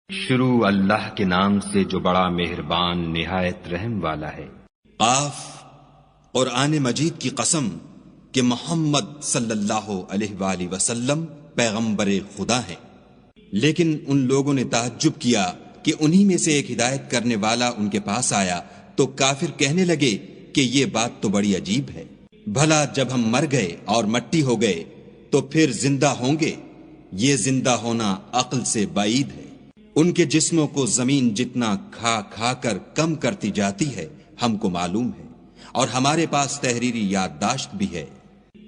شروع اللہ کے نام سے جو بڑا مہربان نہایت رحم والا ہے۔ قاف، قرآن مجید کی قسم کہ محمد صلی اللہ علیہ وآلہ وسلم پیغمبر خدا ہیں، لیکن ان لوگوں نے تعجب کیا کہ انہی میں سے ایک ہدایت کرنے والا ان کے پاس آیا تو کافر کہنے لگے کہ یہ بات تو بڑی عجیب ہے، بھلا جب ہم مر گئے اور مٹی ہو گئے تو پھر زندہ ہوں گے؟ یہ زندہ ہونا عقل سے بعید ہے۔ ان کے جسموں کو زمین جتنا کھا کھا کر کم کرتی جاتی ہے ہم کو معلوم ہے، اور ہمارے پاس تحریری یادداشت بھی ہے۔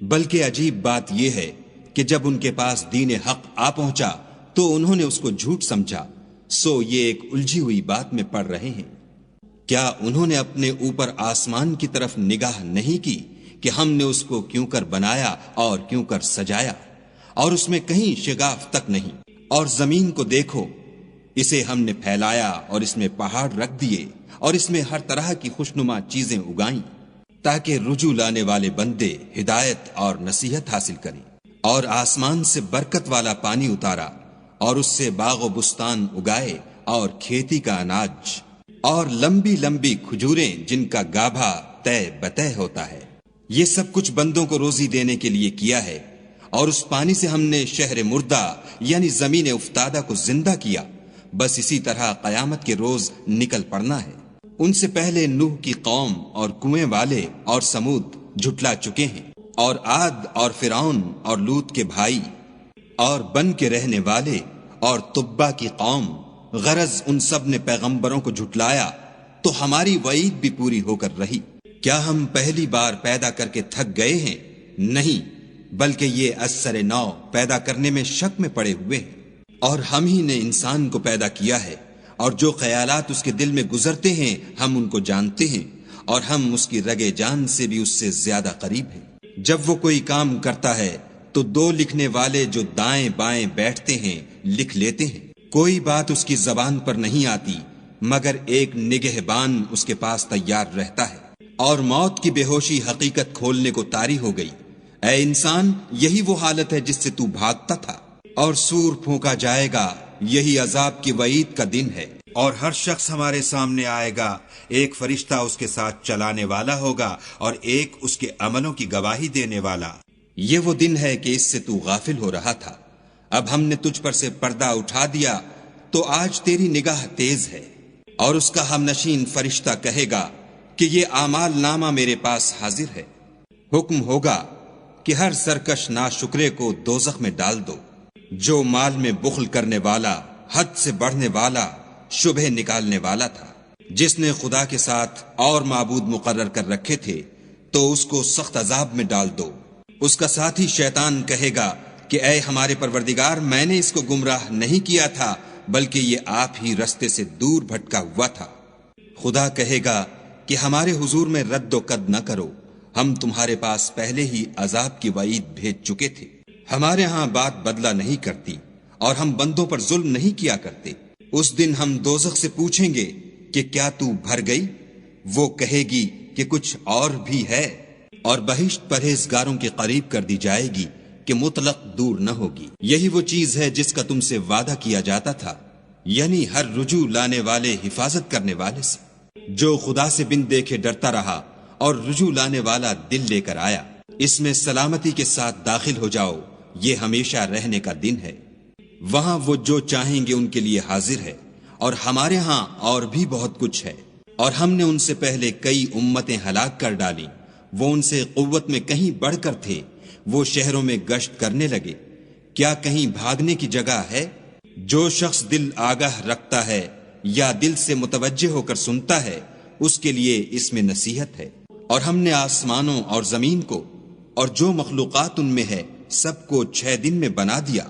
بلکہ عجیب بات یہ ہے کہ جب ان کے پاس دین حق آ پہنچا تو انہوں نے اس کو جھوٹ سمجھا، سو یہ ایک الجھی ہوئی بات میں پڑ رہے ہیں۔ کیا انہوں نے اپنے اوپر آسمان کی طرف نگاہ نہیں کی کہ ہم نے اس کو کیوں کر بنایا اور کیوں کر سجایا، اور اس میں کہیں شگاف تک نہیں؟ اور زمین کو دیکھو، اسے ہم نے پھیلایا اور اس میں پہاڑ رکھ دیے اور اس میں ہر طرح کی خوشنما چیزیں اگائیں تاکہ رجوع لانے والے بندے ہدایت اور نصیحت حاصل کریں، اور آسمان سے برکت والا پانی اتارا اور اس سے باغ و بستان اگائے اور کھیتی کا اناج اور لمبی لمبی کھجوریں جن کا گابھا طے بطے ہوتا ہے۔ یہ سب کچھ بندوں کو روزی دینے کے لیے کیا ہے، اور اس پانی سے ہم نے شہر مردہ یعنی زمین افتادہ کو زندہ کیا۔ بس اسی طرح قیامت کے روز نکل پڑنا ہے۔ ان سے پہلے نوح کی قوم اور کنویں والے اور سمود جھٹلا چکے ہیں، اور عاد اور فرعون اور لوط کے بھائی اور بن کے رہنے والے اور تبا کی قوم، غرض ان سب نے پیغمبروں کو جھٹلایا تو ہماری وعید بھی پوری ہو کر رہی۔ کیا ہم پہلی بار پیدا کر کے تھک گئے ہیں؟ نہیں، بلکہ یہ اثر نو پیدا کرنے میں شک میں پڑے ہوئے ہیں۔ اور ہم ہی نے انسان کو پیدا کیا ہے، اور جو خیالات اس کے دل میں گزرتے ہیں ہم ان کو جانتے ہیں، اور ہم اس کی رگے جان سے بھی اس سے زیادہ قریب ہیں۔ جب وہ کوئی کام کرتا ہے تو دو لکھنے والے جو دائیں بائیں بیٹھتے ہیں لکھ لیتے ہیں۔ کوئی بات اس کی زبان پر نہیں آتی مگر ایک نگہبان اس کے پاس تیار رہتا ہے، اور موت کی بے ہوشی حقیقت کھولنے کو طاری ہو گئی۔ اے انسان، یہی وہ حالت ہے جس سے تو بھاگتا تھا، اور سور پھونکا جائے گا، یہی عذاب کی وعید کا دن ہے۔ اور ہر شخص ہمارے سامنے آئے گا، ایک فرشتہ اس کے ساتھ چلانے والا ہوگا اور ایک اس کے عملوں کی گواہی دینے والا۔ یہ وہ دن ہے کہ اس سے تو غافل ہو رہا تھا، اب ہم نے تجھ پر سے پردہ اٹھا دیا تو آج تیری نگاہ تیز ہے۔ اور اس کا ہم نشین فرشتہ کہے گا کہ یہ اعمال نامہ میرے پاس حاضر ہے۔ حکم ہوگا کہ ہر سرکش ناشکرے کو دوزخ میں ڈال دو۔ جو مال میں بخل کرنے والا، حد سے بڑھنے والا، شبہ نکالنے والا تھا، جس نے خدا کے ساتھ اور معبود مقرر کر رکھے تھے، تو اس کو سخت عذاب میں ڈال دو۔ اس کا ساتھی شیطان کہے گا کہ اے ہمارے پروردگار، میں نے اس کو گمراہ نہیں کیا تھا بلکہ یہ آپ ہی رستے سے دور بھٹکا ہوا تھا۔ خدا کہے گا کہ ہمارے حضور میں رد و قد نہ کرو، ہم تمہارے پاس پہلے ہی عذاب کی وعید بھیج چکے تھے۔ ہمارے ہاں بات بدلہ نہیں کرتی، اور ہم بندوں پر ظلم نہیں کیا کرتے۔ اس دن ہم دوزخ سے پوچھیں گے کہ کیا تو بھر گئی؟ وہ کہے گی کہ کچھ اور بھی ہے، اور بہشت پرہیزگاروں کے قریب کر دی جائے گی کہ مطلق دور نہ ہوگی۔ یہی وہ چیز ہے جس کا تم سے وعدہ کیا جاتا تھا، یعنی ہر رجوع لانے والے حفاظت کرنے والے سے، جو خدا سے بن دیکھے ڈرتا رہا اور رجوع لانے والا دل لے کر آیا۔ اس میں سلامتی کے ساتھ داخل ہو جاؤ، یہ ہمیشہ رہنے کا دن ہے۔ وہاں وہ جو چاہیں گے ان کے لیے حاضر ہے، اور ہمارے ہاں اور بھی بہت کچھ ہے۔ اور ہم نے ان سے پہلے کئی امتیں ہلاک کر ڈالیں، وہ ان سے قوت میں کہیں بڑھ کر تھے، وہ شہروں میں گشت کرنے لگے، کیا کہیں بھاگنے کی جگہ ہے؟ جو شخص دل آگاہ رکھتا ہے یا دل سے متوجہ ہو کر سنتا ہے، اس کے لیے اس میں نصیحت ہے۔ اور ہم نے آسمانوں اور زمین کو اور جو مخلوقات ان میں ہے سب کو 6 دن میں بنا دیا،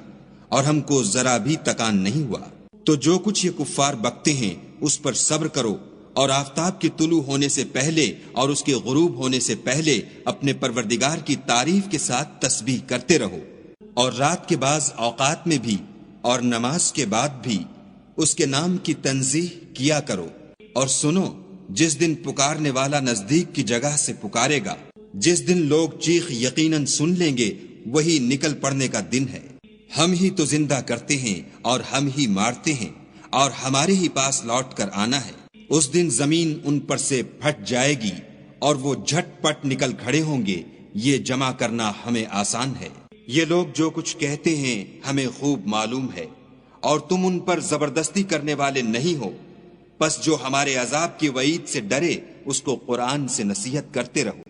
اور ہم کو ذرا بھی تکان نہیں ہوا۔ تو جو کچھ یہ کفار بکتے ہیں اس پر صبر کرو، اور آفتاب کے طلوع ہونے سے پہلے اور اس کے غروب ہونے سے پہلے اپنے پروردگار کی تعریف کے ساتھ تسبیح کرتے رہو، اور رات کے بعض اوقات میں بھی اور نماز کے بعد بھی اس کے نام کی تنزیح کیا کرو۔ اور سنو، جس دن پکارنے والا نزدیک کی جگہ سے پکارے گا، جس دن لوگ چیخ یقیناً سن لیں گے، وہی نکل پڑنے کا دن ہے۔ ہم ہی تو زندہ کرتے ہیں اور ہم ہی مارتے ہیں، اور ہمارے ہی پاس لوٹ کر آنا ہے۔ اس دن زمین ان پر سے پھٹ جائے گی اور وہ جھٹ پٹ نکل کھڑے ہوں گے، یہ جمع کرنا ہمیں آسان ہے۔ یہ لوگ جو کچھ کہتے ہیں ہمیں خوب معلوم ہے، اور تم ان پر زبردستی کرنے والے نہیں ہو، پس جو ہمارے عذاب کی وعید سے ڈرے اس کو قرآن سے نصیحت کرتے رہو۔